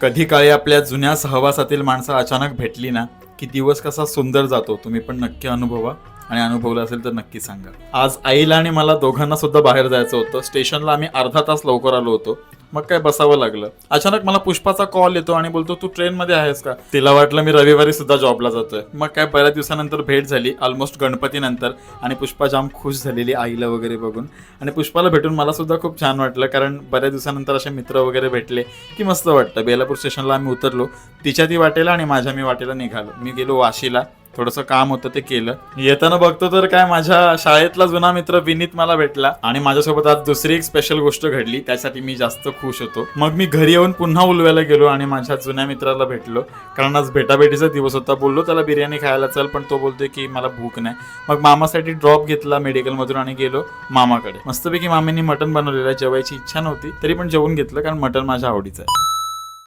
कधी काळी आपल्या जुन्या सहवासातील माणसं अचानक भेटली ना की दिवस कसा सुंदर जातो. तुम्ही पण नक्की अनुभवा आणि अनुभवलं असेल तर नक्की सांगा. आज आईला आणि मला दोघांना सुद्धा बाहेर जायचं होतं. स्टेशनला आम्ही अर्धा तास लवकर आलो होतो. मग काय बसावं लागलं. अचानक मला पुष्पाचा कॉल येतो आणि बोलतो तू ट्रेन मध्ये आहेस का. तिला वाटलं मी रविवारी सुद्धा जॉबला जातोय. मग काय बऱ्याच दिवसानंतर भेट झाली, ऑलमोस्ट गणपती नंतर. आणि पुष्पा जाम खुश झालेली आईला वगैरे बघून. आणि पुष्पाला भेटून मला सुद्धा खूप छान वाटलं, कारण बऱ्याच दिवसानंतर असे मित्र वगैरे भेटले की मस्त वाटतं. बेलापूर स्टेशनला आम्ही उतरलो. तिच्या ती वाटेला आणि माझ्या मी वाटेला निघालो. मी गेलो वाशीला, थोडंसं काम होतं ते केलं. येताना बघतो तर काय माझ्या शाळेतला जुना मित्र विनीत मला भेटला आणि माझ्यासोबत आज दुसरी एक स्पेशल गोष्ट घडली, त्यासाठी मी जास्त खुश होतो. मग मी घरी येऊन पुन्हा उलव्याला गेलो आणि माझ्या जुन्या मित्राला भेटलो, कारण आज भेटाभेटीचा दिवस होता. बोललो त्याला बिर्याणी खायला चल, पण तो बोलतोय की मला भूक नाही. मग मामासाठी ड्रॉप घेतला मेडिकलमधून आणि गेलो मामाकडे. मस्तपैकी मामींनी मटण बनवलेलं, जेवायची इच्छा नव्हती तरी पण जेवून घेतलं, कारण मटण माझ्या आवडीचं आहे.